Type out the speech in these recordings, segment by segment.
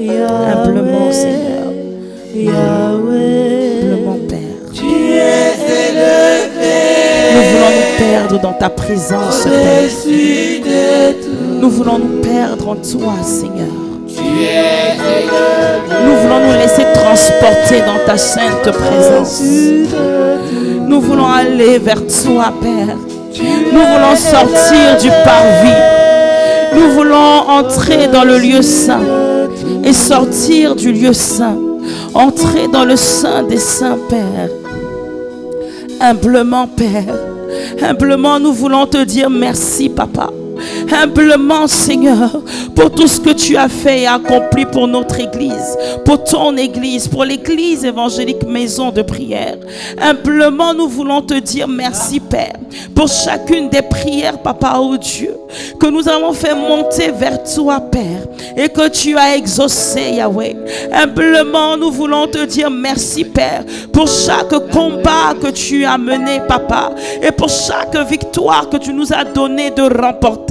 Humblement, Seigneur. Humblement, Père. Nous voulons nous perdre dans ta présence, Père. Nous voulons nous perdre en toi, Seigneur. Nous voulons nous laisser transporter dans ta sainte présence. Nous voulons aller vers toi, Père. Nous voulons sortir du parvis. Nous voulons entrer dans le lieu saint et sortir du lieu saint. Entrer dans le sein des saints, Père. Humblement, Père. Humblement, nous voulons te dire merci, Papa. Humblement, Seigneur, pour tout ce que tu as fait et accompli pour notre Église, pour ton Église, pour l'Église évangélique Maison de Prière. Humblement, nous voulons te dire merci, Père, pour chacune des prières, Papa, oh Dieu, que nous avons fait monter vers toi, Père, et que tu as exaucé, Yahweh. Humblement, nous voulons te dire merci, Père, pour chaque combat que tu as mené, Papa, et pour chaque victoire que tu nous as donné de remporter.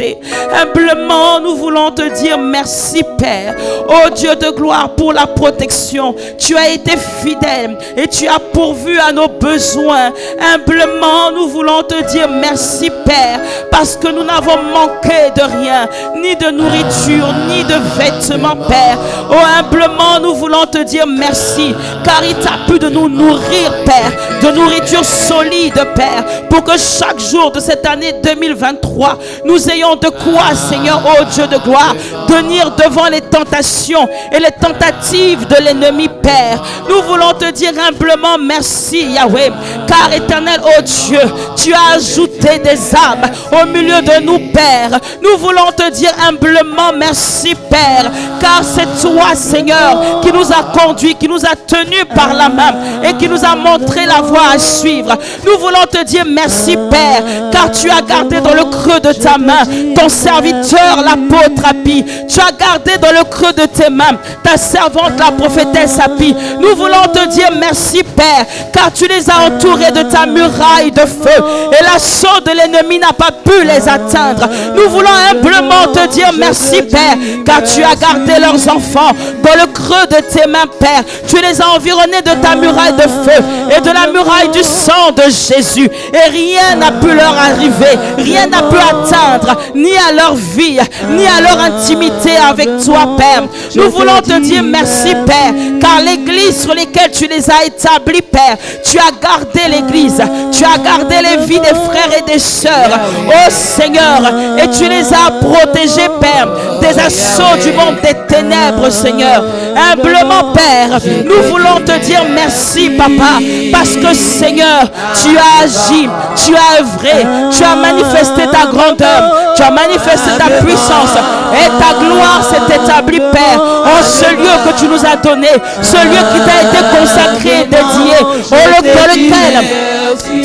Humblement, nous voulons te dire merci, Père. Oh Dieu de gloire, pour la protection. Tu as été fidèle et tu as pourvu à nos besoins. Humblement, nous voulons te dire merci, Père, parce que nous n'avons manqué de rien, ni de nourriture, ni de vêtements, Père. Oh, humblement, nous voulons te dire merci, car il t'a plu de nous nourrir, Père, de nourriture solide, Père, pour que chaque jour de cette année 2023, nous ayons de quoi, Seigneur, oh Dieu de gloire, tenir devant les tentations et les tentatives de l'ennemi, Père. Nous voulons te dire humblement merci, Yahweh, car éternel, oh Dieu, tu as ajouté des âmes au milieu de nous, Père. Nous voulons te dire humblement merci, Père, car c'est toi, Seigneur, qui nous a conduits, qui nous a tenus par la main et qui nous a montré la voie à suivre. Nous voulons te dire merci, Père, car tu as gardé dans le creux de ta main ton serviteur, l'apôtre Apis. Tu as gardé dans le creux de tes mains ta servante, la prophétesse Apis. Nous voulons te dire merci, Père, car tu les as entourés de ta muraille de feu et l'assaut de l'ennemi n'a pas pu les atteindre. Nous voulons humblement te dire merci, Père, car tu as gardé leurs enfants dans le creux de tes mains, Père. Tu les as environnés de ta muraille de feu et de la muraille du sang de Jésus, et rien n'a pu leur arriver, rien n'a pu atteindre ni à leur vie, ni à leur intimité avec toi, Père. Nous voulons te dire merci, Père, car l'église sur laquelle tu les as établis, Père, tu as gardé l'église, tu as gardé les vies des frères et des sœurs, oh Seigneur, et tu les as protégés, Père, des assauts du monde des ténèbres, Seigneur. Humblement, Père, nous voulons te dire merci, Papa, parce que, Seigneur, tu as agi, tu as œuvré, tu as manifesté ta grandeur, tu as manifesté ta puissance et ta gloire s'est établie, Père, en ce lieu que tu nous as donné, ce lieu qui t'a été consacré et dédié, dans lequel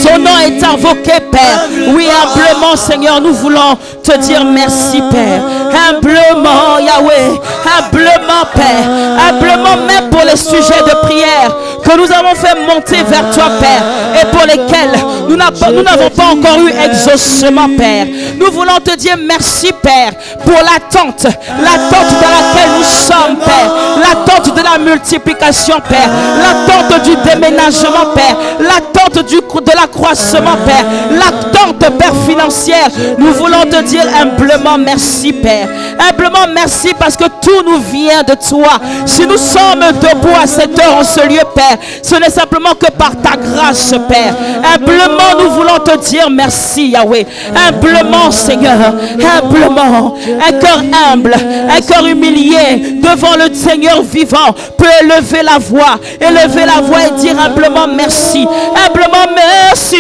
ton nom est invoqué, Père. Oui, humblement, Seigneur, nous voulons te dire merci, Père. Humblement, Yahweh, humblement, Père, humblement, même pour les sujets de prière que nous avons fait monter vers toi, Père, et pour lesquels nous n'avons pas encore eu exaucement, Père. Nous voulons te dire merci, Père, pour l'attente dans laquelle nous sommes, Père, l'attente de la multiplication, Père, l'attente du déménagement, Père, l'attente de l'accroissement, Père, l'attente, Père, financière. Nous voulons te dire humblement merci, Père. Humblement merci parce que tout nous vient de toi. Si nous sommes debout à cette heure en ce lieu, Père, ce n'est simplement que par ta grâce, Père. Humblement, nous voulons te dire merci, Yahweh. Humblement, Seigneur, humblement, un cœur humble, un cœur humilié devant le Seigneur vivant peut élever la voix et dire humblement merci. Humblement merci,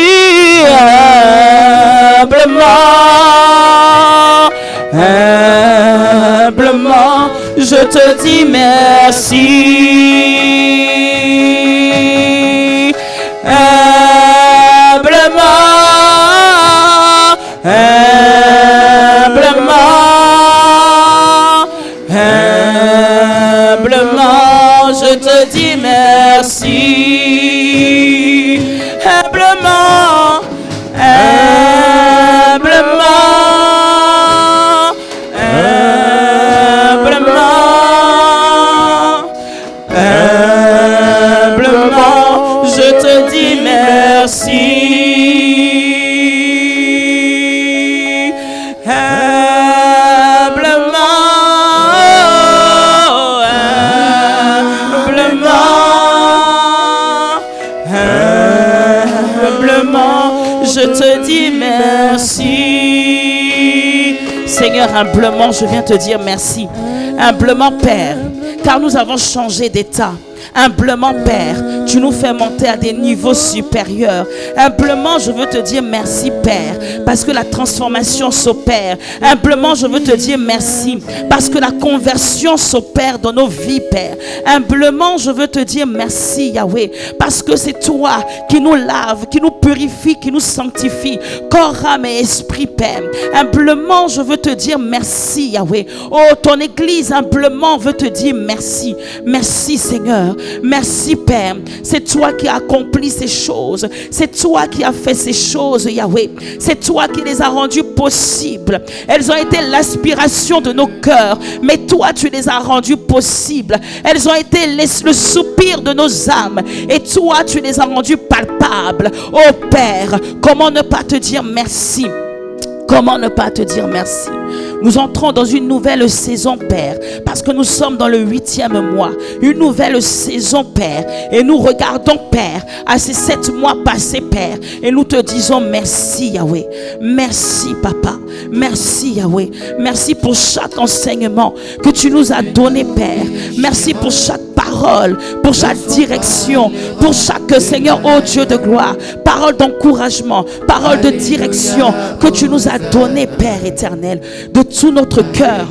humblement, je te dis merci. Humblement, je te dis merci. Humblement, humblement, Seigneur, humblement, je viens te dire merci. Humblement, Père, car nous avons changé d'état. Humblement, Père, tu nous fais monter à des niveaux supérieurs. Humblement, je veux te dire merci, Père, parce que la transformation s'opère. Humblement, je veux te dire merci, parce que la conversion s'opère dans nos vies, Père. Humblement, je veux te dire merci, Yahweh, parce que c'est toi qui nous lave, qui nous purifie, qui nous sanctifie, corps, âme et esprit, Père. Humblement, je veux te dire merci, Yahweh. Oh, ton Église, humblement, veut te dire merci. Merci, Seigneur. Merci, Père. C'est toi qui as accompli ces choses. C'est toi qui as fait ces choses, Yahweh. C'est toi qui les as rendues possibles. Elles ont été l'aspiration de nos cœurs, mais toi, tu les as rendues possibles. Elles ont été le soupir de nos âmes, et toi, tu les as rendues palpables. Oh Père, comment ne pas te dire merci? Comment ne pas te dire merci? Nous entrons dans une nouvelle saison, Père, parce que nous sommes dans le 8e mois. Une nouvelle saison, Père. Et nous regardons, Père, à ces 7 mois passés, Père. Et nous te disons merci, Yahweh. Merci, Papa. Merci, Yahweh. Merci pour chaque enseignement que tu nous as donné, Père. Merci pour chaque parole, pour chaque direction, pour chaque, Seigneur, oh Dieu de gloire, parole d'encouragement, parole de direction que tu nous as donné, Père éternel, de tout notre cœur.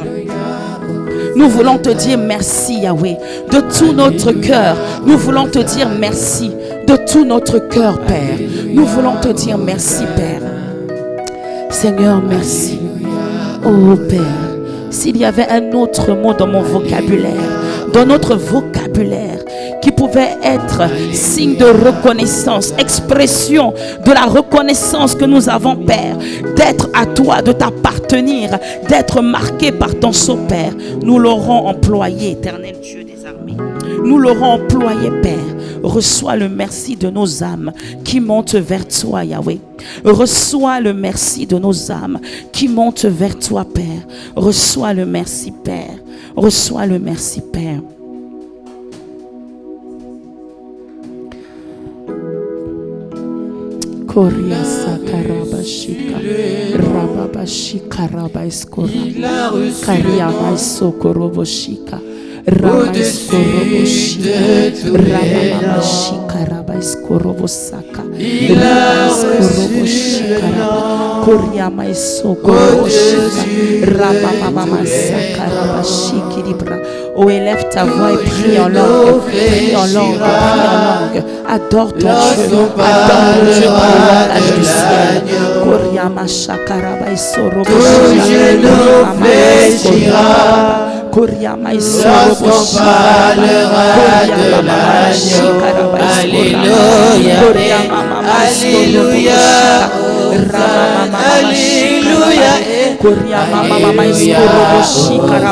Nous voulons te dire merci, Yahweh. De tout notre cœur, nous voulons te dire merci. De tout notre cœur, Père, nous voulons te dire merci, Père. Seigneur, merci. Oh Père, s'il y avait un autre mot dans mon vocabulaire, dans notre vocabulaire, qui pouvait être signe de reconnaissance, expression de la reconnaissance que nous avons, Père, d'être à toi, de t'appartenir, d'être marqué par ton sceau, Père, nous l'aurons employé, éternel Dieu des armées. Nous l'aurons employé, Père. Reçois le merci de nos âmes qui montent vers toi, Yahweh. Reçois le merci de nos âmes qui montent vers toi, Père. Reçois le merci, Père. Reçois le merci, Père. Koria sakarabashika rababashika rabaiskora karia maisokoroboshika rabaiskoroboshika rababashika rabaiskoroboshaka rabaiskoroboshika koria maisokoroboshika rabababasaka rabashikiribra. Oh, élève ta voix et prie en langue, prie en langue, prie en langue. Adore ton Dieu, adore ton Dieu par le langage du ciel. Koryama shakaraba isoroboshika, Koryama isoroboshika, Koryama shikaraba isoroboshika, Koryama mama isoroboshika, Rama mama shikaraba, Koryama mama isoroboshika,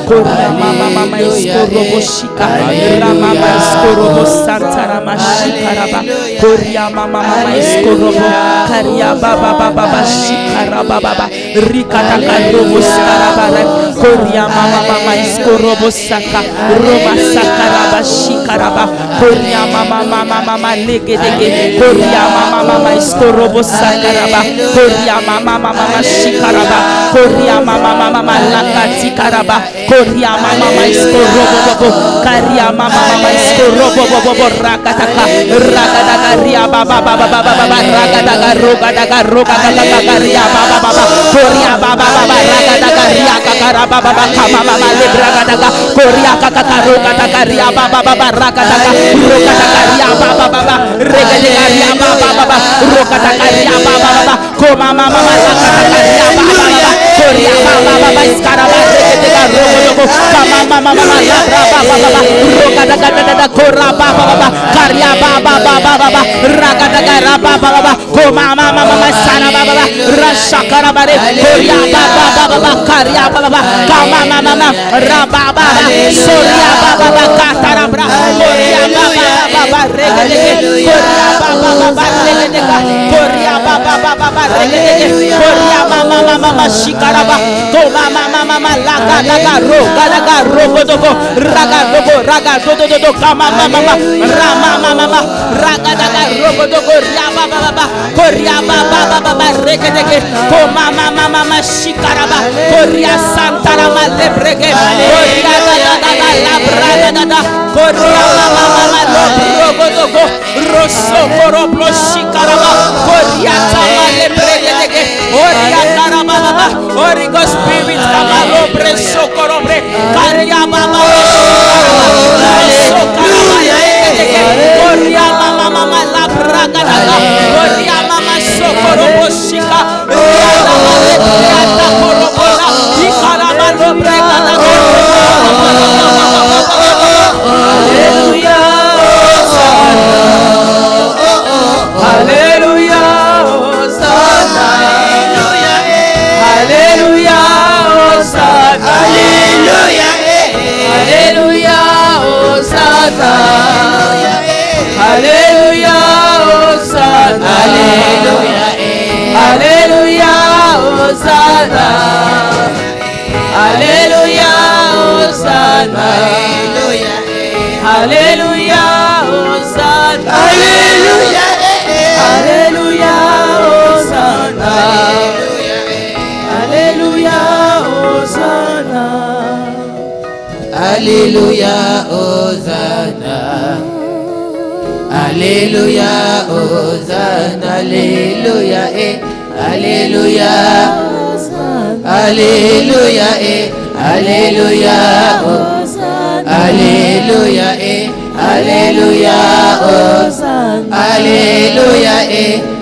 Koryama mama isoroboshika, Rama mama isoroboshika, Rama Koryama mama iskorobo Karia baba baba shikara baba Rikata karobo skarabara Koryama mama iskorobo saka Roma sakaraba shikaraba Koryama mama legedege Koryama mama iskorobo sakaraba Koryama mama shikaraba Koryama mama lakati karaba Koryama mama iskorobo Karyama mama iskorobo rakataka Ragadaga baba baba baba ragadaga roga ria baba baba koria baba baba ragadaga ria kakara baba kama mama lebragadaga koria kakara roga ria baba baba ragadaga ria baba baba regadaga ria baba baba roga ria baba baba koma mama ragadaga ria baba baba koria baba baba iskaraba regadaga rogo kama mama labra baba baba roga kora baba baba karia baba baba ragadaga raba baba koma mama sana baba rashakara bare koria baba baba karia baba kama mama raba baba soria baba katara bra koria baba regedege koria baba regedega koria baba regedege koria mama shikaraba koma mama lagadaga rogo dogo raga dogo raga dogo dogo kama mama rama mama raga daga rogo dogo ria baba baba koria baba baba rege dege ko mama mama shikaraba koria santara male brege koria daga la braga daga koria mama rogo dogo rosso koro blo shikaraba koria tamale brege dege koria karaba baba Holy Ghost Spirit kama lobre sokorobre karia mama koria mama la braga daga koria mama sokorobo shika koria ta korobola ikaraba lobre daga Hallelujah Hosanna Hallelujah Hosanna Hallelujah Hosanna Hallelujah Hosanna Hallelujah Hosanna Hallelujah Hosanna Hallelujah Hosanna Hallelujah Hosanna Hallelujah Hosanna Hallelujah Hosanna Hallelujah Hosanna Hallelujah Hallelujah Hallelujah Hallelujah Hallelujah Hallelujah Hosanna Hallelujah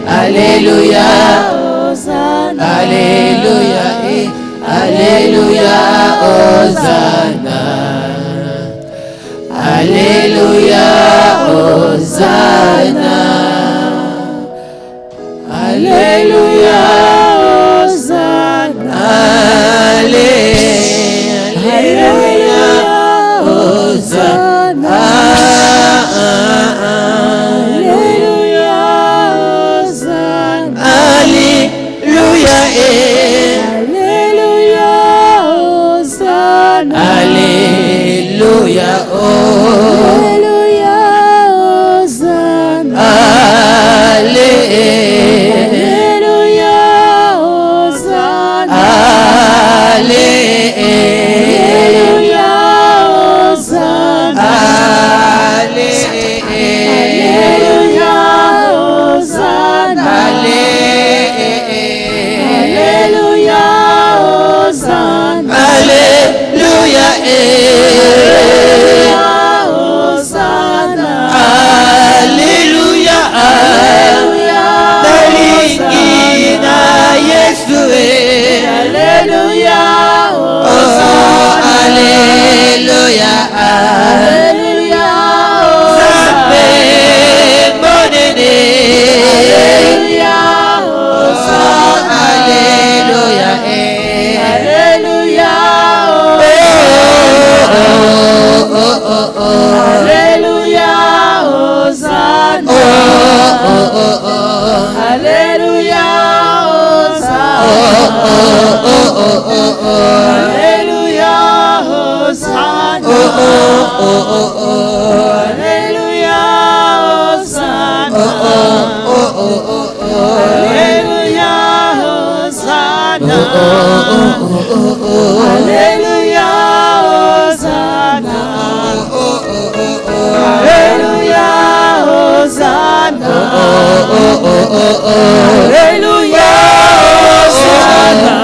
Hallelujah Hosanna Hallelujah Hallelujah Hosanna Hallelujah Hosanna Hallelujah Hosanna Hallelujah Hosanna Hallelujah, oh, Hallelujah, Hosanna, Hallelujah, Hosanna, Hallelujah, Hosanna, Hallelujah, Hosanna, Hallelujah, Hosanna, Hallelujah, Hosanna, Hallelujah, Hallelujah, Yesu, Hallelujah, Hallelujah, Hallelujah, Hallelujah, Hosanna, Hallelujah, Hosanna, Hallelujah, Hosanna, Hallelujah, Hosanna, Hallelujah, Hosanna, Hallelujah, Hosanna, Hallelujah, Hosanna,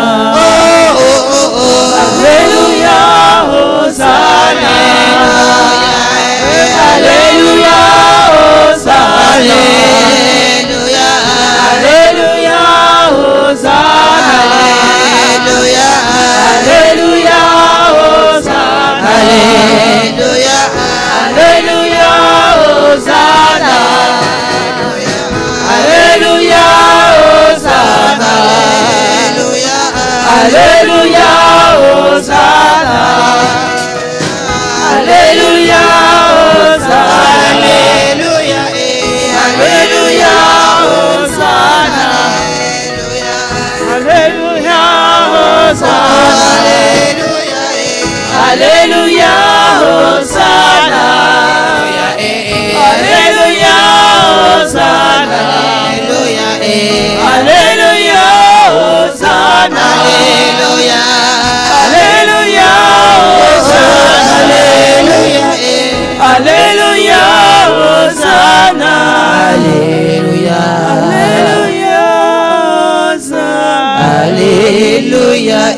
Hallelujah, Hosanna, Hallelujah, Hosanna, Hallelujah, Hosanna, Hallelujah, Hosanna, Hallelujah, Hosanna, Hallelujah, Hosanna, Hallelujah, Hosanna, Hallelujah, Hosanna, Hallelujah, Hosanna, Hallelujah, Hosanna, Hallelujah,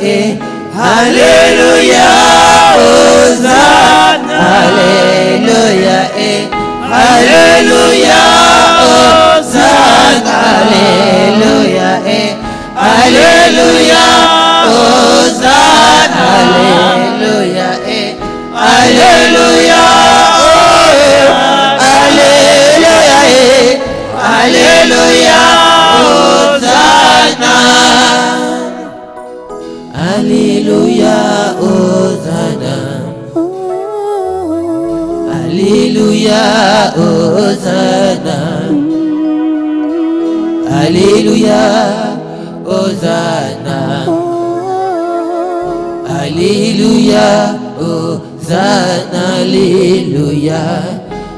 eh. Alléluia, Hosanna. Alléluia, eh. Alléluia, Hosanna. Alléluia, eh. Alléluia, Hosanna. Alléluia, eh. Alléluia, Alléluia, eh. Alléluia, Hosanna. Alléluia, Hosanna. Alléluia, Hosanna. Alléluia, Hosanna. Alléluia, Hosanna. Alléluia.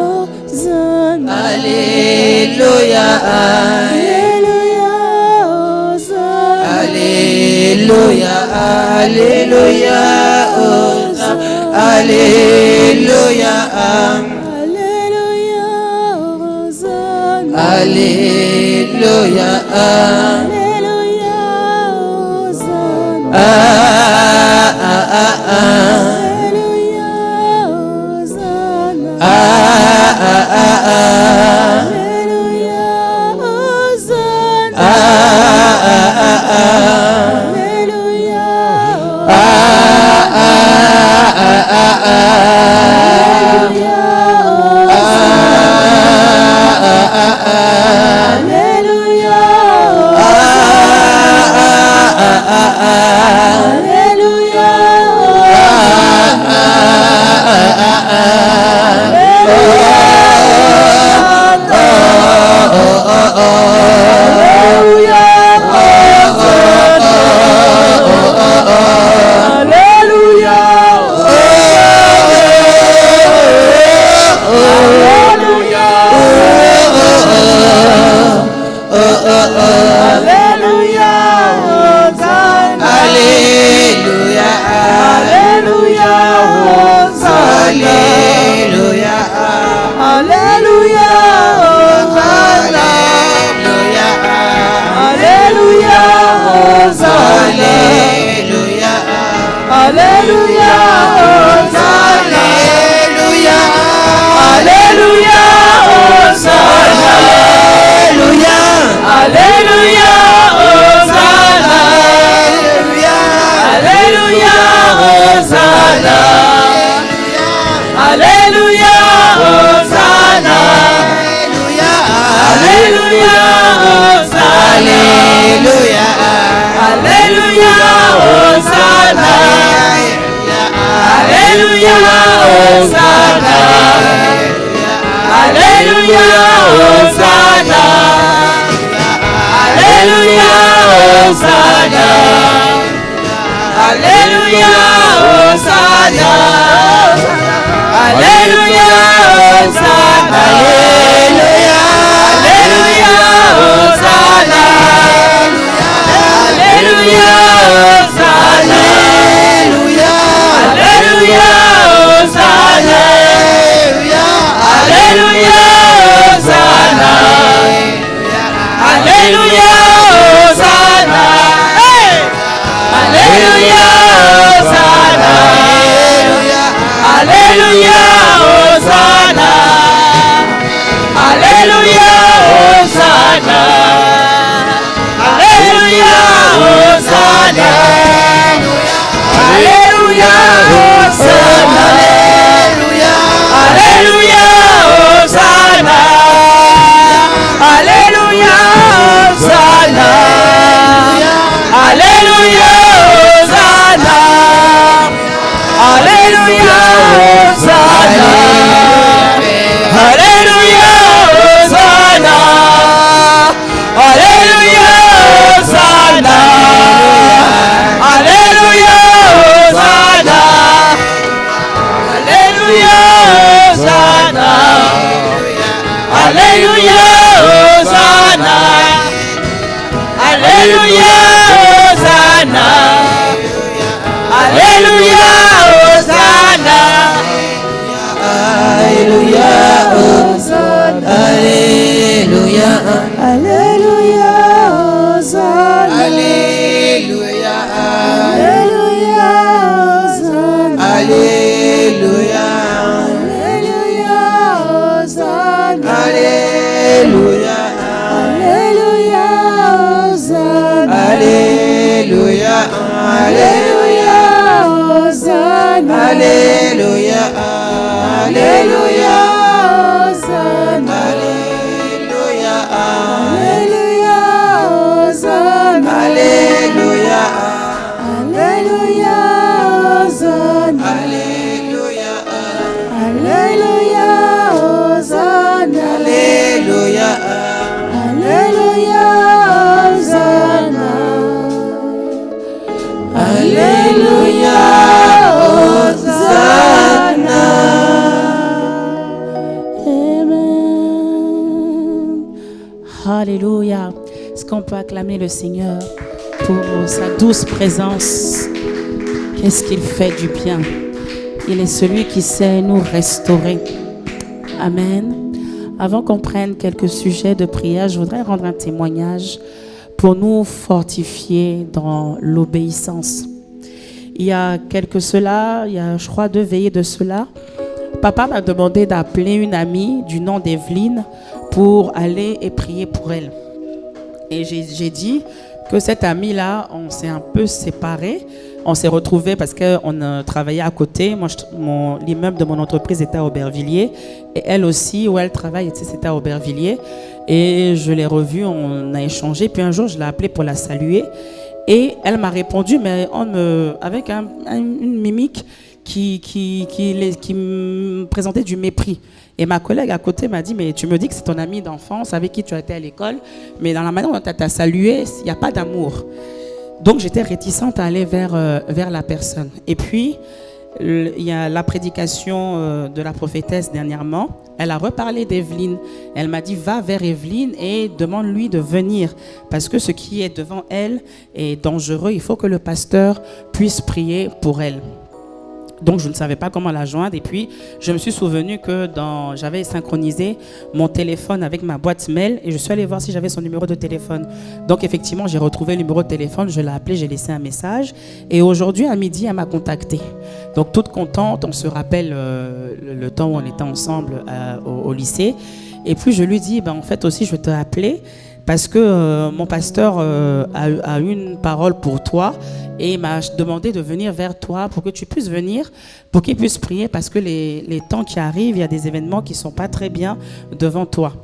Alléluia. Alléluia. Alléluia. Alléluia. Alléluia. Alléluia. Alléluia. Alléluia, Hosanna. Alléluia. Alléluia, Hosanna. Alléluia. Alléluia, Hosanna. Alléluia. Alléluia, Hosanna. Alléluia. Alléluia, Hosanna. Alléluia. Alléluia, Hosanna. Alléluia. Alléluia, Hosanna. Alléluia. Alléluia, Hosanna. Alléluia, Hosanna. Amen. Alléluia. Est-ce qu'on peut acclamer le Seigneur pour sa douce présence? Qu'est-ce qu'il fait du bien? Il est celui qui sait nous restaurer. Amen. Avant qu'on prenne quelques sujets de prière, je voudrais rendre un témoignage pour nous fortifier dans l'obéissance. Il y a je crois 2 veillées de cela, papa m'a demandé d'appeler une amie du nom d'Evelyne pour aller et prier pour elle. Et j'ai dit que cette amie-là, on s'est un peu séparés. On s'est retrouvés parce qu'on travaillait à côté. Moi, l'immeuble de mon entreprise était à Aubervilliers. Et elle aussi, où elle travaille, c'était à Aubervilliers. Et je l'ai revue, on a échangé. Puis un jour, je l'ai appelée pour la saluer. Et elle m'a répondu, mais avec une mimique qui me présentait du mépris. Et ma collègue à côté m'a dit, mais tu me dis que c'est ton amie d'enfance avec qui tu as été à l'école, mais dans la manière dont tu as salué, il n'y a pas d'amour. Donc j'étais réticente à aller vers la personne. Et puis, il y a la prédication de la prophétesse dernièrement. Elle a reparlé d'Evelyne. Elle m'a dit, va vers Evelyne et demande-lui de venir. Parce que ce qui est devant elle est dangereux. Il faut que le pasteur puisse prier pour elle. Donc, je ne savais pas comment la joindre. Et puis, je me suis souvenu que j'avais synchronisé mon téléphone avec ma boîte mail et je suis allée voir si j'avais son numéro de téléphone. Donc, effectivement, j'ai retrouvé le numéro de téléphone. Je l'ai appelé, j'ai laissé un message. Et aujourd'hui, à midi, elle m'a contactée. Donc, toute contente, on se rappelle le temps où on était ensemble au lycée. Et puis, je lui dis, en fait, aussi, je vais te appeler parce que mon pasteur a une parole pour toi. Et il m'a demandé de venir vers toi pour que tu puisses venir, pour qu'il puisse prier, parce que les temps qui arrivent, il y a des événements qui ne sont pas très bien devant toi.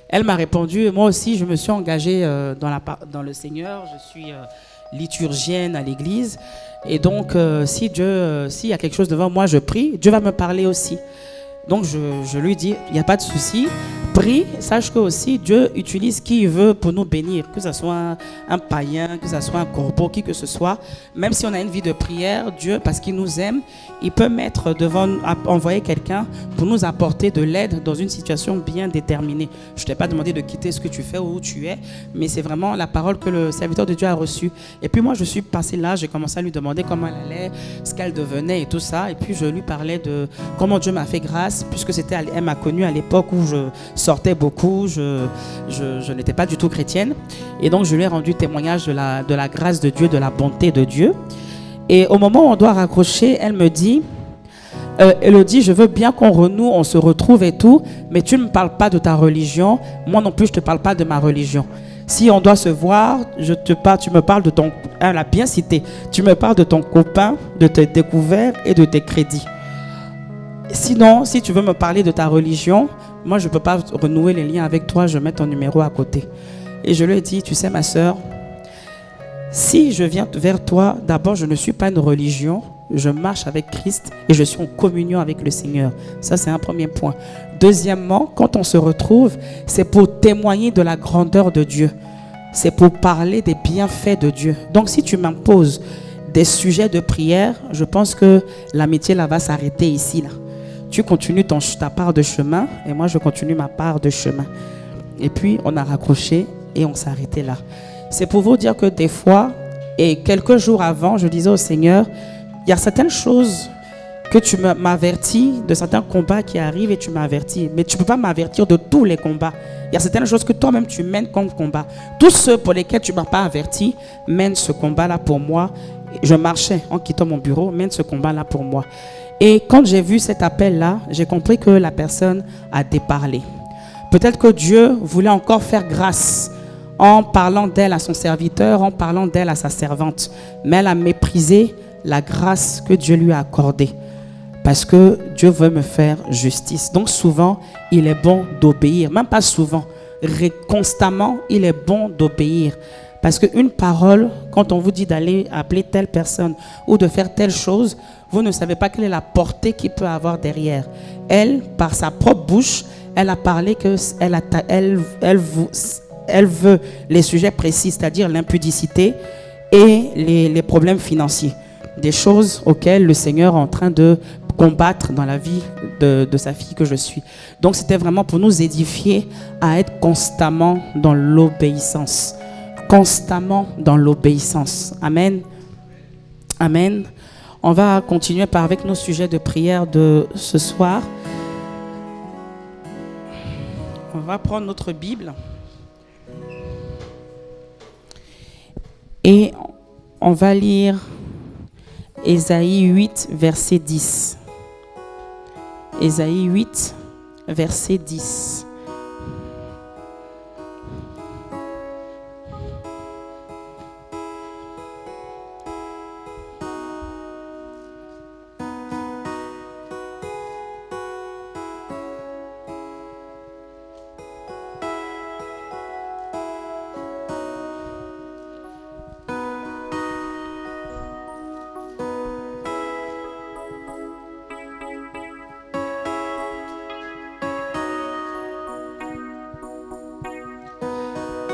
Elle m'a répondu, moi aussi je me suis engagée dans le Seigneur, je suis liturgienne à l'église. Et donc s'il y a quelque chose devant moi, je prie, Dieu va me parler aussi. Donc je lui dis, il n'y a pas de souci, prie, sache que aussi Dieu utilise qui il veut pour nous bénir, que ce soit un païen, que ce soit un corbeau, qui que ce soit. Même si on a une vie de prière, Dieu, parce qu'il nous aime, il peut envoyer quelqu'un pour nous apporter de l'aide dans une situation bien déterminée. Je ne t'ai pas demandé de quitter ce que tu fais ou où tu es, mais c'est vraiment la parole que le serviteur de Dieu a reçue. Et puis moi, je suis passée là, j'ai commencé à lui demander comment elle allait, ce qu'elle devenait et tout ça. Et puis je lui parlais de comment Dieu m'a fait grâce, puisque elle m'a connue à l'époque où je sortais beaucoup, je n'étais pas du tout chrétienne. Et donc je lui ai rendu témoignage de la grâce de Dieu, de la bonté de Dieu. Et au moment où on doit raccrocher, elle me dit, Elodie, je veux bien qu'on renoue, on se retrouve et tout, mais tu ne me parles pas de ta religion, moi non plus je ne te parle pas de ma religion. Si on doit se voir, tu me parles de ton... Elle a bien cité, tu me parles de ton copain, de tes découvertes et de tes crédits. Sinon, si tu veux me parler de ta religion, moi je ne peux pas renouer les liens avec toi, je mets ton numéro à côté. Et je lui ai dit, tu sais ma soeur, si je viens vers toi, d'abord je ne suis pas une religion, je marche avec Christ et je suis en communion avec le Seigneur. Ça c'est un premier point. Deuxièmement, quand on se retrouve, c'est pour témoigner de la grandeur de Dieu. C'est pour parler des bienfaits de Dieu. Donc si tu m'imposes des sujets de prière, je pense que l'amitié là va s'arrêter ici là. Tu continues ta part de chemin et moi je continue ma part de chemin. Et puis on a raccroché et on s'est arrêté là. C'est pour vous dire que des fois, et quelques jours avant, je disais au Seigneur, il y a certaines choses que tu m'avertis, de certains combats qui arrivent et tu m'avertis. Mais tu ne peux pas m'avertir de tous les combats. Il y a certaines choses que toi-même tu mènes comme combat. Tous ceux pour lesquels tu ne m'as pas averti, mène ce combat-là pour moi Je marchais en quittant mon bureau, mène ce combat-là pour moi. Et quand j'ai vu cet appel-là, j'ai compris que la personne a déparlé. Peut-être que Dieu voulait encore faire grâce en parlant d'elle à son serviteur, en parlant d'elle à sa servante. Mais elle a méprisé la grâce que Dieu lui a accordée. Parce que Dieu veut me faire justice. Donc souvent, il est bon d'obéir. Même pas souvent, constamment, il est bon d'obéir. Parce qu'une parole, quand on vous dit d'aller appeler telle personne ou de faire telle chose, vous ne savez pas quelle est la portée qu'il peut avoir derrière. Elle, par sa propre bouche, elle a parlé qu'elle veut les sujets précis, c'est-à-dire l'impudicité et les problèmes financiers. Des choses auxquelles le Seigneur est en train de combattre dans la vie de sa fille que je suis. Donc c'était vraiment pour nous édifier à être constamment dans l'obéissance. Constamment dans l'obéissance. Amen. Amen. On va continuer avec nos sujets de prière de ce soir. On va prendre notre Bible et on va lire Ésaïe 8, verset 10. Ésaïe 8, verset 10.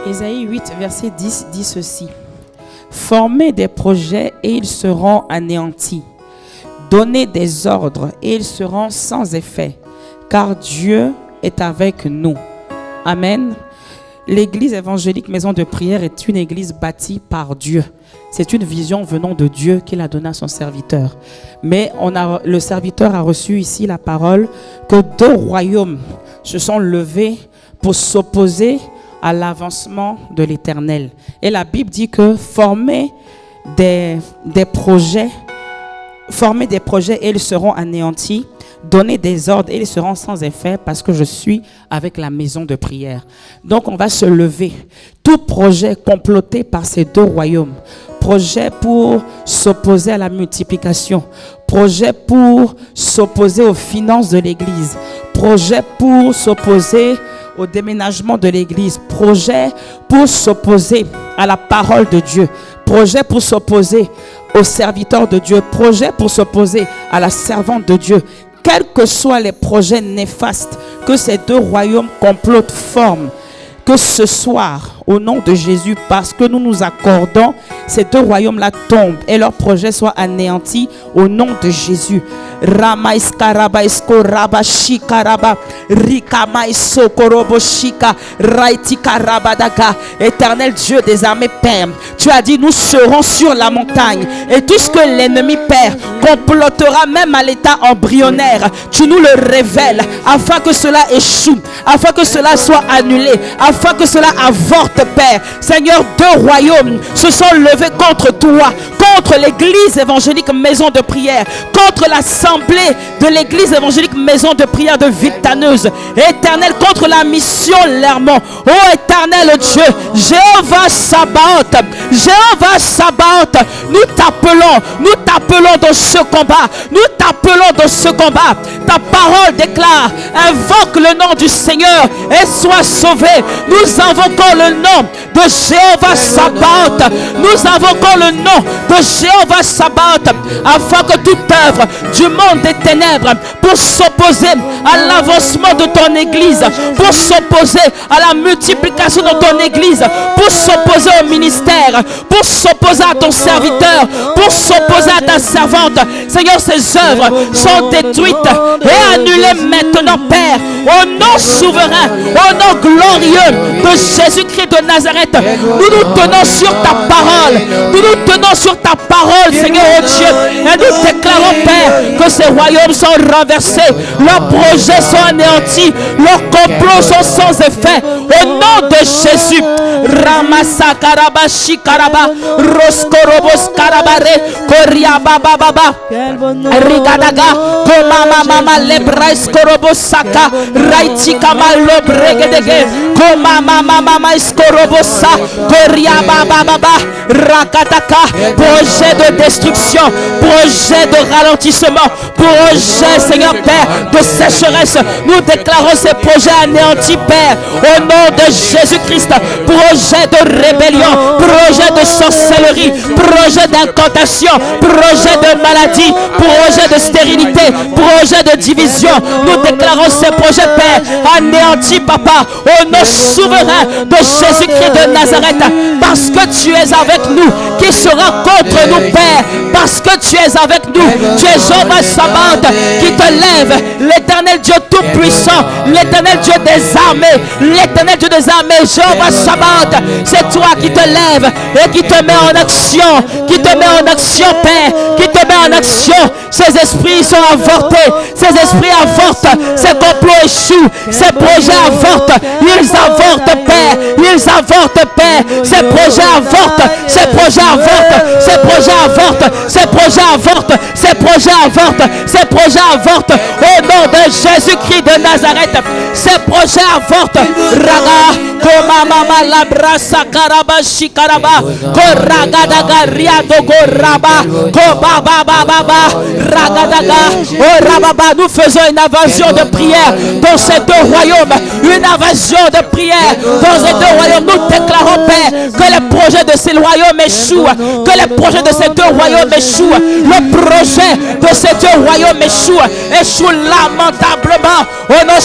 Ésaïe 8, verset 10 dit ceci. Formez des projets et ils seront anéantis. Donnez des ordres et ils seront sans effet, car Dieu est avec nous. Amen. L'église évangélique Maison de Prière est une église bâtie par Dieu. C'est une vision venant de Dieu qu'il a donnée à son serviteur. Mais le serviteur a reçu ici la parole que 2 royaumes se sont levés pour s'opposer à l'avancement de l'Éternel. Et la Bible dit que former des projets et ils seront anéantis. Donner des ordres et ils seront sans effet parce que je suis avec la maison de prière. Donc on va se lever. Tout projet comploté par ces 2 royaumes, projet pour s'opposer à la multiplication, projet pour s'opposer aux finances de l'église, projet pour s'opposer au déménagement de l'église, projet pour s'opposer à la parole de Dieu, projet pour s'opposer aux serviteurs de Dieu, projet pour s'opposer à la servante de Dieu. Quels que soient les projets néfastes que ces 2 royaumes complotent, forment, que ce soir, au nom de Jésus, parce que nous nous accordons, ces 2 royaumes-là tombent et leurs projets soient anéantis au nom de Jésus. Éternel Dieu des armées, Père, tu as dit nous serons sur la montagne et tout ce que l'ennemi, Père, complotera même à l'état embryonnaire, tu nous le révèles afin que cela échoue, afin que cela soit annulé, afin que cela avorte, Père. Seigneur, 2 royaumes se sont levés contre toi, contre l'église évangélique Maison de Prière, contre l'assemblée de l'église évangélique Maison de Prière de Vitaneuse. Éternel, contre la mission Lermont. Oh éternel Dieu, Jéhovah Sabaoth, nous t'appelons dans ce combat, ta parole déclare, invoque le nom du Seigneur et sois sauvé. Nous invoquons le nom de Jéhovah Sabaoth, afin que toute œuvre du monde des ténèbres pour s'opposer à l'avancement de ton église, pour s'opposer à la multiplication de ton église, pour s'opposer au ministère, pour s'opposer à ton serviteur, pour s'opposer à ta servante, Seigneur, ces œuvres sont détruites et annulées maintenant, Père, au nom souverain, au nom glorieux de Jésus-Christ de Nazareth. Nous nous tenons sur ta parole. Nous nous tenons sur ta parole, Seigneur, oh Dieu. Et nous déclarons, Père, que ces royaumes sont renversés, leurs projets sont anéantis, leurs complots sont sans effet. Au nom de Jésus. Ramasa karaba shikaraba roskorobos karabare koria baba baba rigadaga koma mama lebrais korobos saka raiti kamalo bregedege koma mama skorobosa koria baba baba rakataka. Projet de destruction, projet de ralentissement, projet, Seigneur Père, de sécheresse, nous déclarons ces projets anéantis, Père, au nom de Jésus-Christ. Projet de rébellion, projet de sorcellerie, projet d'incantation, projet de maladie, projet de stérilité, projet de division. Nous déclarons ces projets, Père, anéantis, Papa, au nom souverain de Jésus-Christ de Nazareth. Parce que tu es avec nous, qui sera contre nous, Père? Parce que tu es avec nous, tu es Jéhovah Sabaoth qui te lève, l'éternel Dieu tout-puissant, l'éternel Dieu des armées, l'éternel Dieu des armées, Jéhovah Sabaoth. C'est toi qui te lèves et qui te met en action, qui te met en action, Père, qui te met en action. Ces esprits sont avortés, ces esprits avortent, ces complots échouent, ces projets avortent, ils avortent, Père, ils avortent, Père, ces projets avortent, ces projets avortent, ces projets avortent, ces projets avortent, ces projets avortent, ces projets avortent, au nom de Jésus-Christ de Nazareth, ces projets avortent. Raga, Koma Mama Labra Sakaraba Shikaraba, Koragadaga Riadogo Raba, Koba Baba Baba, Ragadaga, oh Rababa, nous faisons une invasion de prière dans ces deux royaumes, une invasion de prière dans ces deux royaumes. Nous déclarons, Père, que les projets de ces royaumes échouent, que les projets de ces deux royaumes échouent, le projet de ces deux royaumes échoue lamentablement au nom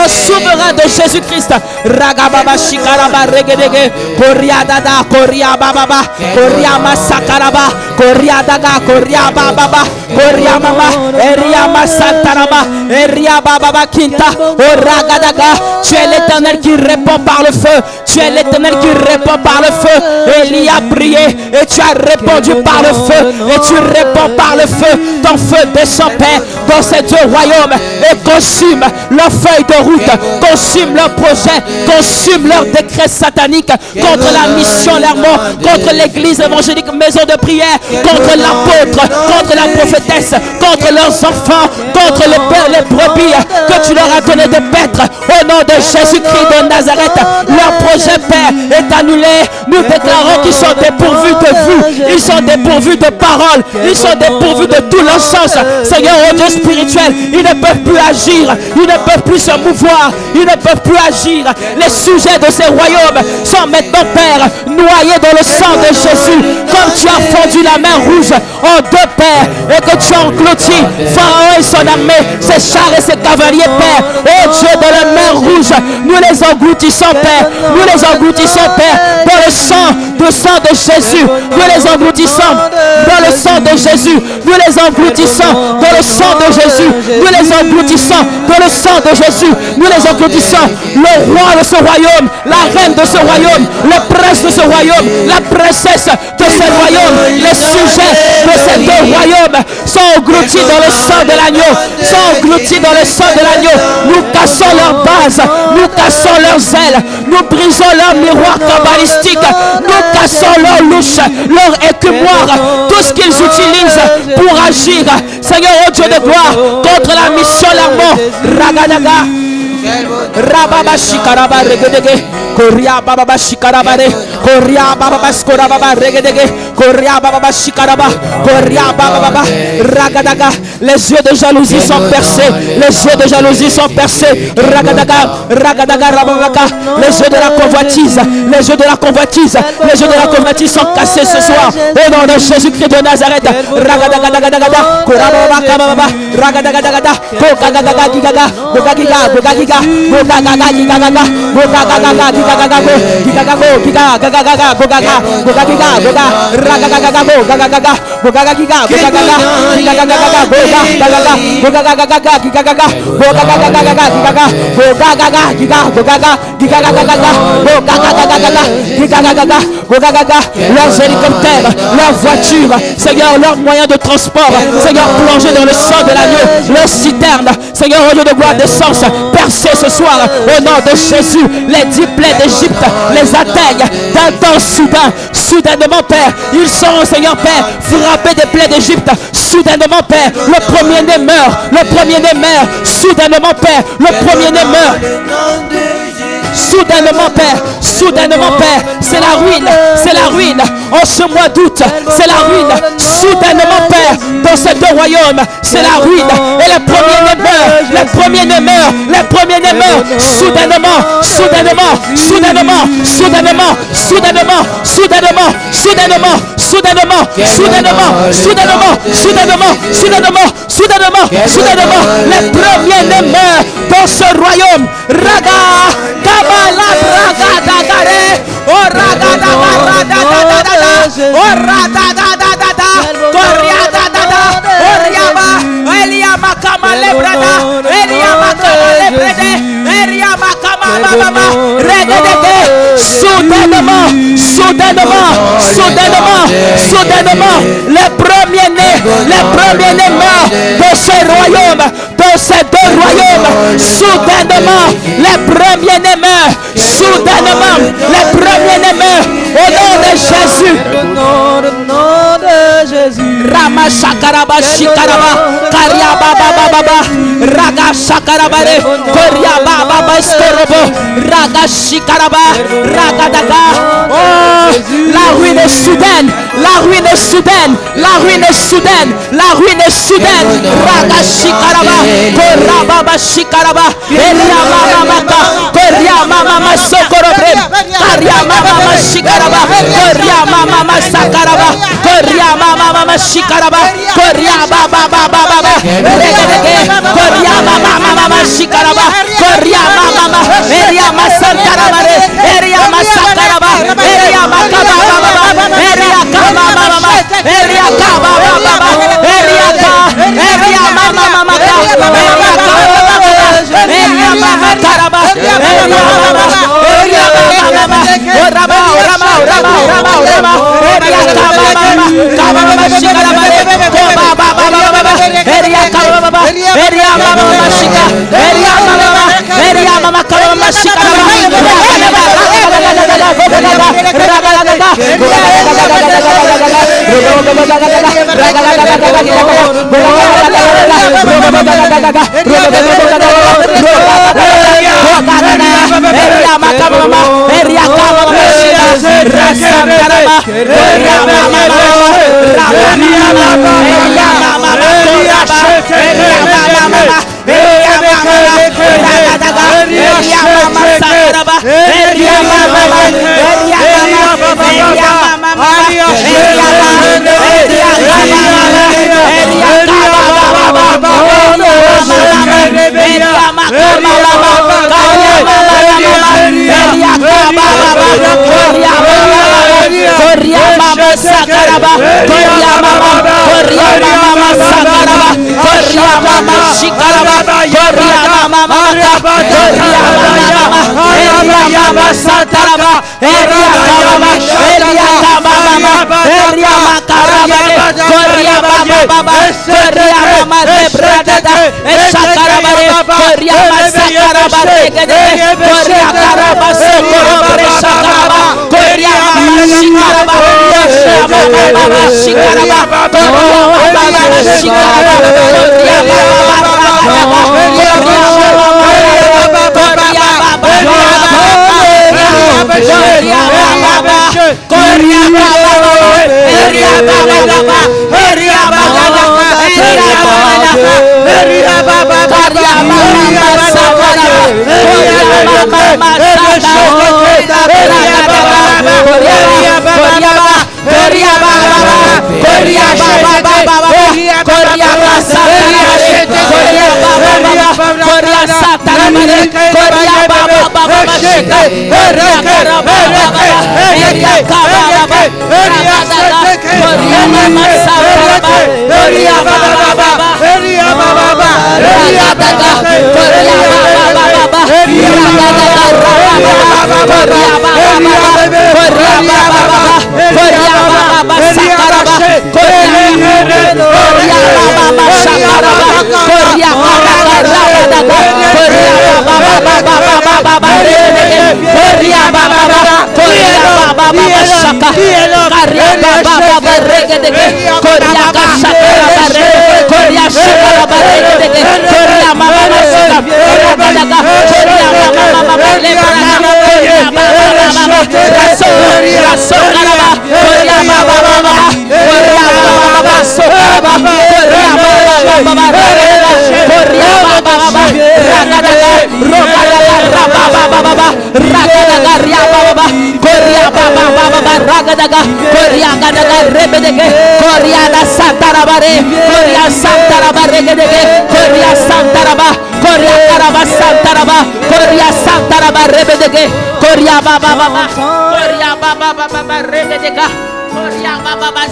souverain de Jésus-Christ. Ragababa Shikaraba Regedege, Koria Dada, Koria Baba, Koria Masakaraba, Koria Daga, Koria Baba, Koria Mama, Eria Masataraba, Eria Baba Kinta, Oragadaga. Tu es l'Éternel qui répond par le feu. Tu es l'Éternel qui répond par le feu. Élie a prié et tu as répondu par le feu. Et tu réponds par le feu. Ton feu descend, Père, dans ces deux royaumes et consume leur feuille de route, consume leur projet, consume leur décret satanique contre la mission Lermont, contre l'église évangélique maison de prière, contre l'apôtre, contre la prophétesse, contre leurs enfants, contre les pères, les brebis que tu leur as donné de paître. Au nom de Jésus-Christ de Nazareth, leur projet, Père, est annulé. Nous déclarons qu'ils sont dépourvus de vue, ils sont dépourvus de parole, ils sont dépourvus de tout leur sens. Seigneur, oh Dieu spirituel, ils ne peuvent plus agir, ils ne peuvent plus se mouvoir, ils ne peuvent plus agir. Les sujets de ces royaumes sont maintenant, Père, noyés dans le sang de Jésus, comme tu as fondu la mer rouge en deux, Père, et que tu as englouti Pharaon et son armée, ses chars et ses cavaliers, Père. Oh Dieu, dans la mer rouge, nous les engloutissons, Père, nous les engloutissons, Père, dans le sang de Jésus, nous les engloutissons, dans le sang de Jésus, nous les engloutissons, dans le sang de Jésus, nous les engloutissons, dans le sang de Jésus, nous les engloutissons. Le roi de ce royaume, la reine de ce royaume, le prince de ce royaume, la princesse de ce royaume, les sujets de ces deux royaumes sont engloutis dans le sang de l'agneau, sont engloutis dans le sang de l'agneau. Nous cassons leur base, nous cassons leurs ailes, nous brisons leur miroir kabbalistique, nous cassons leur louche, leur écumoire, tout ce qu'ils utilisent pour agir, Seigneur, oh Dieu de gloire, contre la mission Lermont. Ragadaga Rababa Shikaraba Regedege, Koria Baba Shikarabare, Koria Baba Skorababa Regedege, Koria Baba Shikaraba, Koria Baba Ragadaga. Les yeux de jalousie sont percés, les yeux de jalousie sont percés. Ragadaga, Ragadaga Rababaka, les yeux de la convoitise, les yeux de la convoitise, les yeux de la convoitise sont cassés ce soir. Au nom de Jésus-Christ de Nazareth. Ragadaga Dagadagada, Korababa Kababa, Ragadaga Dagada, Kokagaga Gigaga, Gogagiga, Gogagiga. leurs hélicoptères, leurs voitures, Seigneur, leurs moyens de transport, Seigneur, plongés dans le sang de l'agneau, leurs citernes, Seigneur, au lieu de gloire d'essence, percés ce soir, au nom de Jésus, les 10 plaies d'Égypte les atteignent d'un temps soudain, soudainement, Père, ils sont, Seigneur, Père, frappés des plaies d'Égypte, soudainement, Père, le premier-né meurt, le premier-né meurt, soudainement, Père, le premier-né meurt. Soudainement, Père, soudainement, Père, c'est la ruine, en ce mois d'août, c'est la ruine, soudainement, Père, dans ces deux royaumes, c'est la ruine, et les premiers-nés meurent, les premiers-nés meurent, les premiers-nés meurent, soudainement, soudainement, soudainement, soudainement, soudainement, soudainement, soudainement, soudainement, soudainement, soudainement, soudainement, soudainement, soudainement, soudainement, les premiers-nés meurent dans ce royaume, Raga, Kabala, Raga, Dagare, oh Raga, Dagara, Dagada, oh Raga, Dagada, Koria, Dagada, oh Riaba, Eliama Kama Lebrada, Eliama Kama Lebrede, Eliama Kama Baba, Regedege, soudainement, soudainement, soudainement, soudainement, les premiers-nés meurent dans ce royaume, dans ces deux royaumes, soudainement, les premiers-nés meurent, soudainement, les premiers-nés meurent, au nom de Jésus. Au nom de Jésus. Rama Shakaraba Shikaraba, Kariaba Baba, Raga Shakarabare, Koriaba Baba Skorobo, Raga Shikaraba, Raga Daga. Oh, la ruine est soudaine, la ruine est soudaine, la ruine est soudaine, la ruine est soudaine. Raga Shikaraba, Koraba Shikaraba, Eliama Mamaka, Koriama Mama Sokorobre, Kariama Mama Shikaraba, Koriama Mama Sakaraba, Koriama Mama Shikaraba, Koriama Baba Baba, Regedege, Koriama Mama Shikaraba, Koriama Mama, Eliama Sankaraba, Eliama Sakaraba, Eliama Kaba Baba, Eliakaba Mama, Eliakaba Baba, Eliakaba Mama, Eliakaba Karaba,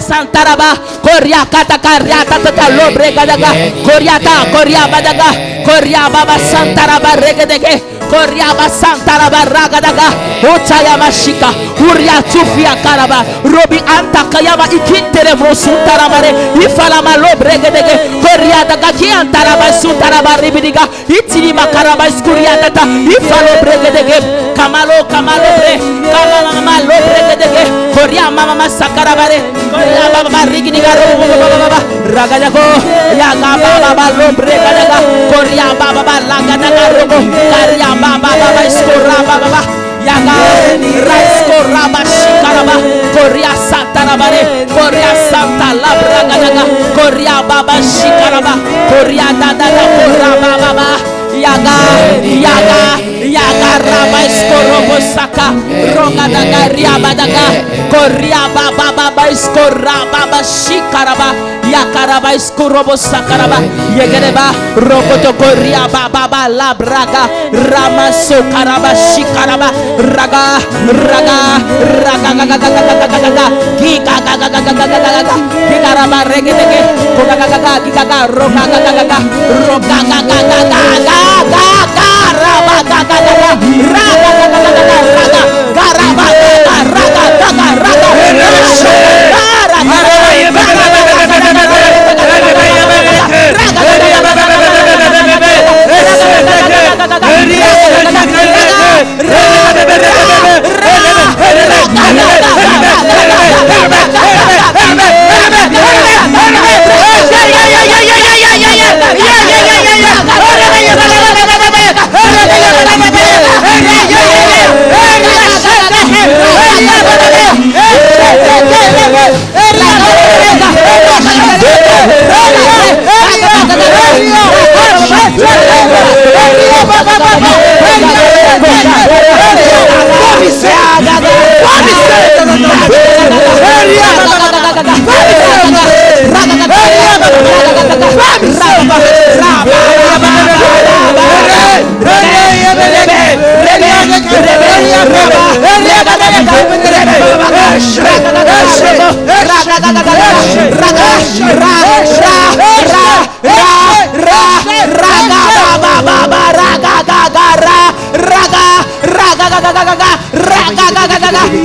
Santaraba, Korea Katakaria Tataka Lobre Gadaga, Koreata, Korea Badaga, Korea Baba Santaraba Regedege, Korea Santaraba Ragadaga, Otayama Shika, Uria Tufia Karaba, Robi Antakayama Ikinteremo Suntaramare, Ifalama Lobre Gedege, Korea Dagaki Antaraba Suntaraba Ribidiga, Itinima Karaba Skuria Tata, Ifalo Bregedege, Kamalo Kamalobre, Kamala Lobre Gedege, Korea Mama Sakarabare, Korea Baba Rigidiga Ragadago, Yaga Baba Lobre Gadaga, Korea Baba Lagadaga Robo, Karia Baba Skora Baba, Yaga Raisko Raba Shikaraba, Korea Santa Rabare, Korea Santa Labra Gadaga, Korea Baba Shikaraba, Korea Dada Korea Baba, Yaga Raba Skorobo Saka, Roga Daga Riabadaga, Korea Baba Skora Baba Shikaraba, Yakaraba Skorobo Sakaraba, Yegereba, Rokoto Korea Baba Labraga, Rama Sokaraba Shikaraba, Raga, Gigaraba Regedege, Kogaga, Gigaga, Rogaga,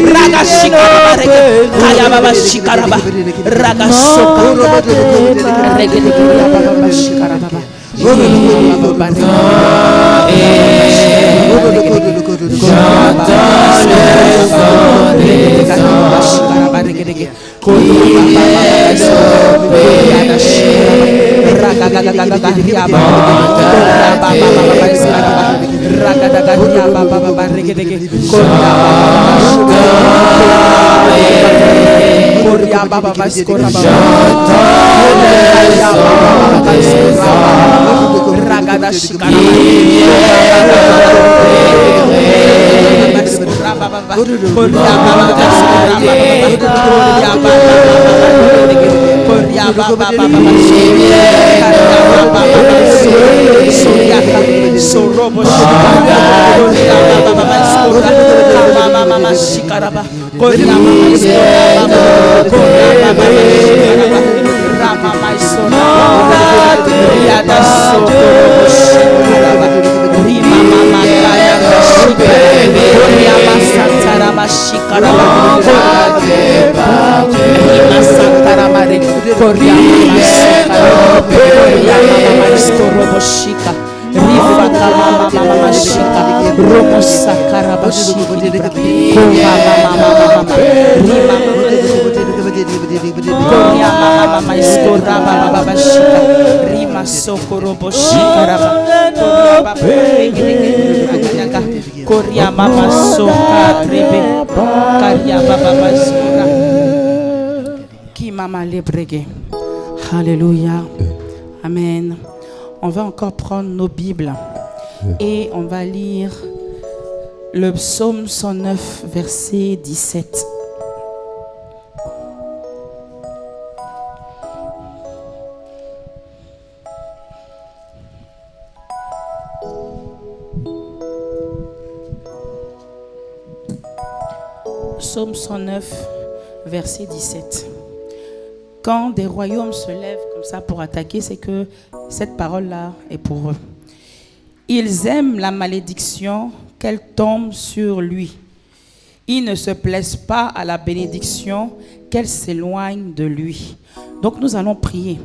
Raga Shikaraba, Kaya Baba Shikaraba, Raga Soka, Regede Baba Shikaraba. Raga Alléluia. Amen. On va encore prendre nos Bibles et on va lire le psaume 109, verset 17. Psaume 109, verset 17. Quand des royaumes se lèvent comme ça pour attaquer, c'est que cette parole-là est pour eux. Ils aiment la malédiction, qu'elle tombe sur lui. Ils ne se plaisent pas à la bénédiction, qu'elle s'éloigne de lui. Donc nous allons prier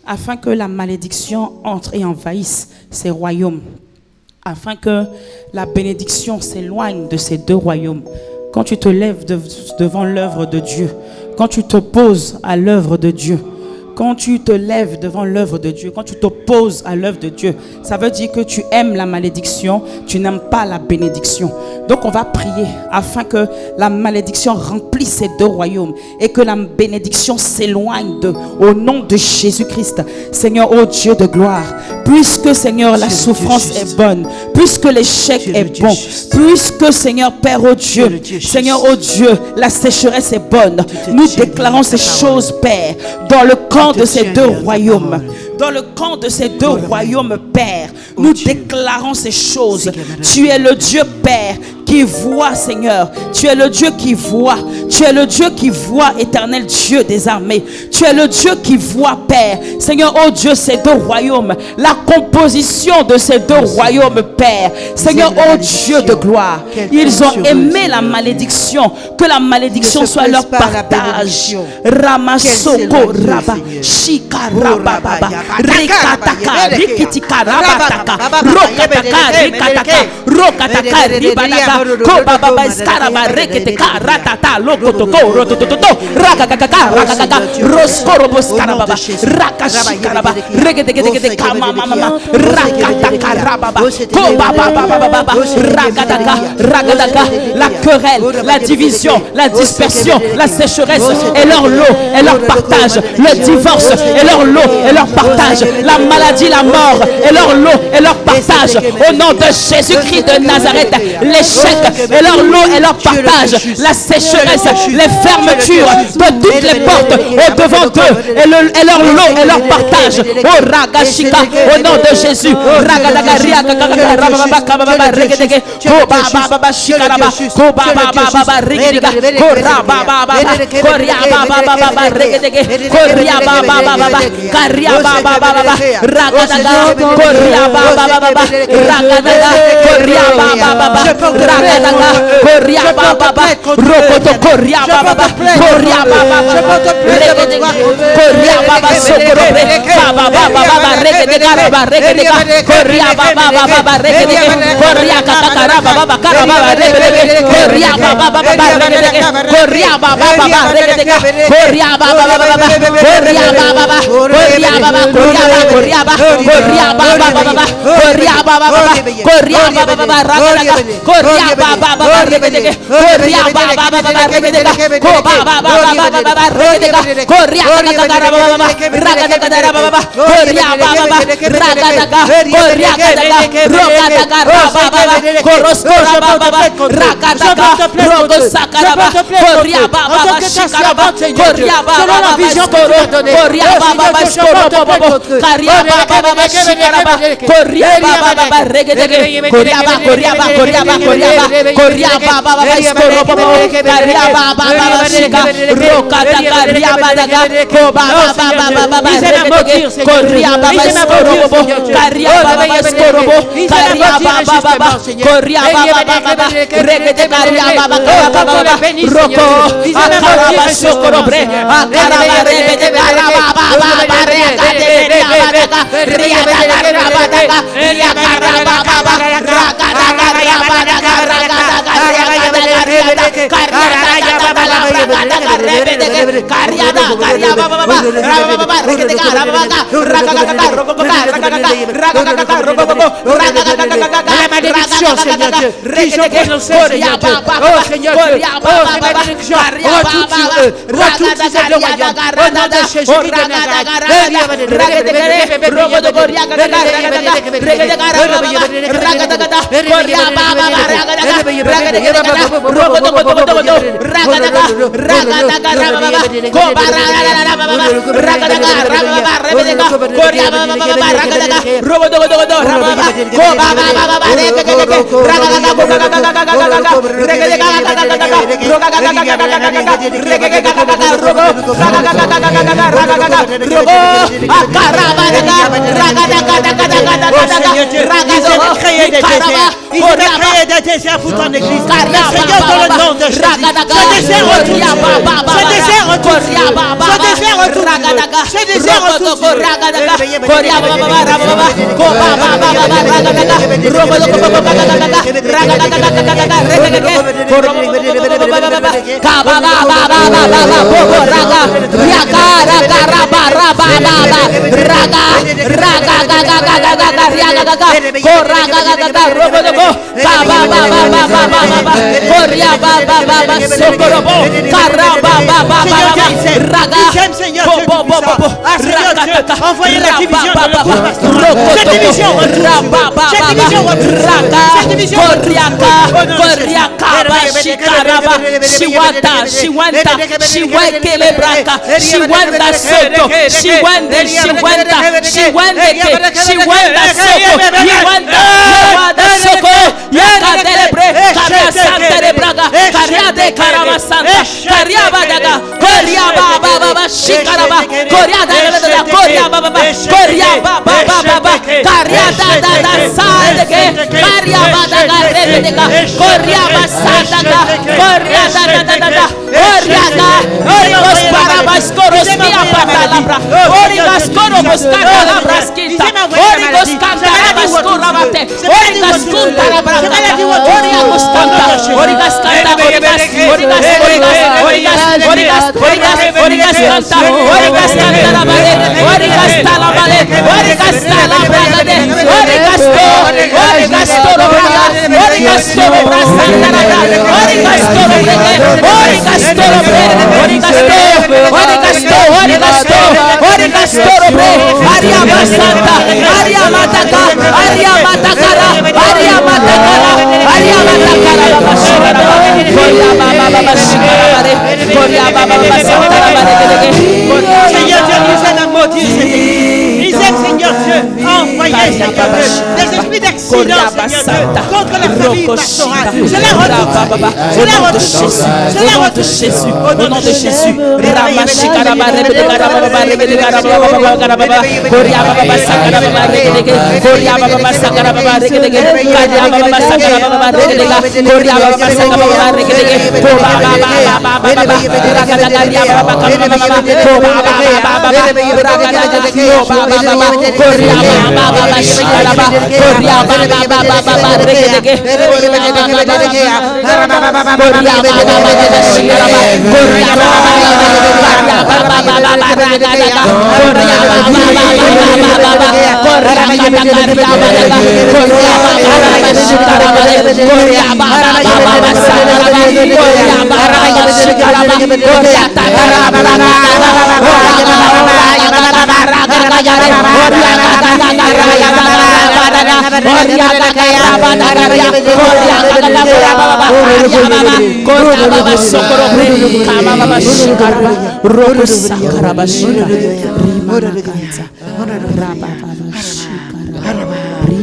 afin que la malédiction entre et envahisse ces royaumes, afin que la bénédiction s'éloigne de ces deux royaumes. Quand tu te lèves devant l'œuvre de Dieu, quand tu t'opposes à l'œuvre de Dieu, quand tu te lèves devant l'œuvre de Dieu, quand tu t'opposes à l'œuvre de Dieu, ça veut dire que tu aimes la malédiction, tu n'aimes pas la bénédiction. Donc on va prier afin que la malédiction remplisse ces deux royaumes et que la bénédiction s'éloigne au nom de Jésus-Christ. Seigneur, ô Dieu de gloire, puisque Seigneur la souffrance est bonne, puisque l'échec est bon, puisque Seigneur Père, ô Dieu, Seigneur, ô Dieu, la sécheresse est bonne, nous déclarons ces choses, Père, dans le camp de ces deux royaumes. Dans le camp de ces deux royaumes, Père, nous déclarons ces choses. Tu es le Dieu, Père, qui voit, Seigneur. Tu es le Dieu qui voit. Tu es le Dieu qui voit, éternel Dieu des armées. Tu es le Dieu qui voit, Père. Seigneur, oh Dieu, ces deux royaumes, la composition de ces deux royaumes, Père. Seigneur, oh Dieu de gloire, ils ont aimé la malédiction. Que la malédiction soit leur partage. Ramasoko, Raba, Shika, Rababa, Rikataka, Rikitika, Rabataka, Rokataka, Rikataka, Rokataka, Ribadaka, Kobaba, Skaraba, Reketeka, Ratata, Lokotoko, Rotototo, Rakakaka, Rakaka, Roskorobo, Skarababa, Rakashikaraba, Reketeka, Mama, Rakataka, Rababa, Kobaba, Rakataka, Rakataka, la querelle, la division, la dispersion, la sécheresse et leur lot et leur partage, le divorce et leur lot et leur partage, la maladie, la mort et leur lot et leur partage, au nom de Jésus-Christ de Nazareth, l'échec et leur lot et leur partage, la sécheresse, les fermetures de toutes les portes au devant d'eux et leur lot et leur partage, au Ragashika, au nom de Jésus, Ragadagaria, pour ton église. Seigneur, dans le nom de Jésus, ce désert retourne. Ce désert retourne. Ce désert retourne. Ce désert retourne. Envoyez la division dans le groupe pastoral. Cette division retourne. Cette division retourne. Cette division retourne. Ils aiment, Seigneur Dieu, envoyer, Seigneur Dieu, des esprits d'accident, Seigneur Dieu, contre la famille pastorale. Cela retourne. Cela retourne. Cela retourne. Au nom de Jésus.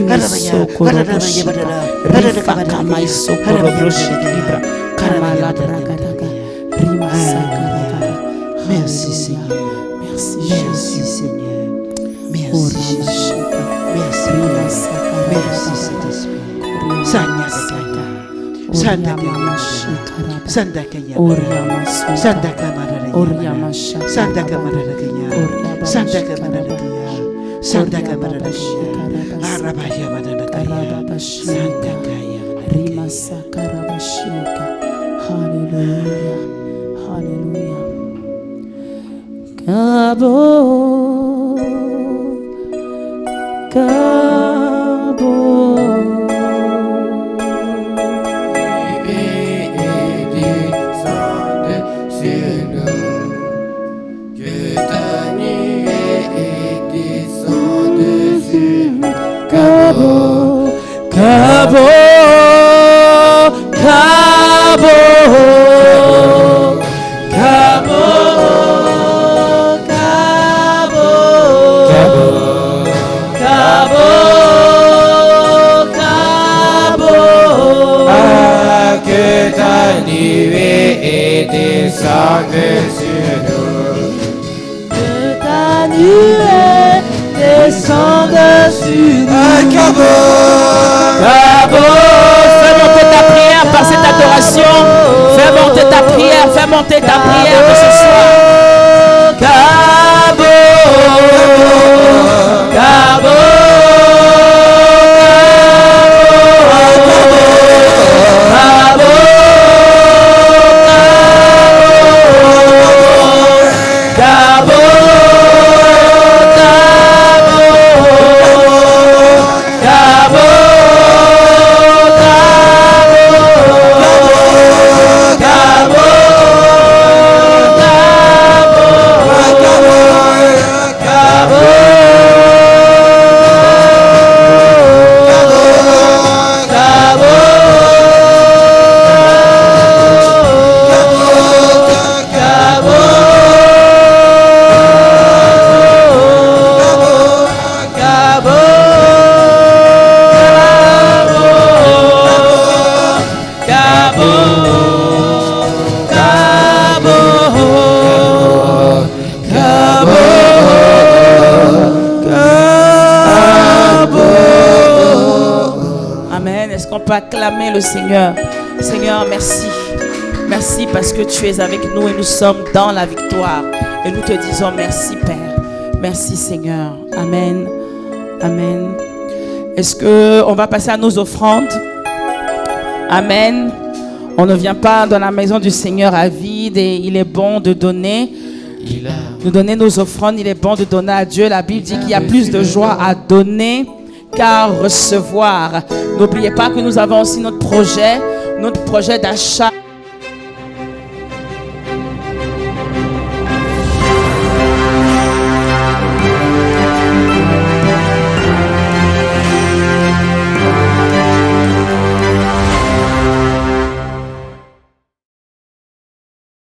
Remeso Koroboshika, Rifaka Maiso Koroboshika Libra, Kamala Dragadaga, Rima Sakaragada. Merci Seigneur. Merci Merci Jésus. Seigneur. Merci Jésus. Merci Merci Saint-Esprit. Sanyadakaya. Sandakaya. Sandakaya. Sandakamaraya. Sandakamaraya. Sandakamaraya. Sandakamaraya. Arabaya Madakaya. Sandakaya. Rima Sakarabashika. Hallelujah. Hallelujah. Cabo, Cabo. Cabo, Cabo, Cabo, Cabo, Cabo, Cabo, Cabo. Ah, que ta nuée et descende sur nous. Que ta nuée descende sur nous. Ah, Cabo. Cabo, fais monter ta prière par cette adoration. Fais monter ta prière, fais monter ta prière de ce soir. Cabo, Cabo, Cabo, Cabo, acclamer le Seigneur. Seigneur, merci. Merci parce que tu es avec nous et nous sommes dans la victoire. Et nous te disons merci, Père. Merci, Seigneur. Amen. Amen. Est-ce qu'on va passer à nos offrandes? Amen. On ne vient pas dans la maison du Seigneur à vide et il est bon de donner. De donner nos offrandes, il est bon de donner à Dieu. La Bible dit qu'il y a plus de joie à donner qu'à recevoir. N'oubliez pas que nous avons aussi notre projet d'achat.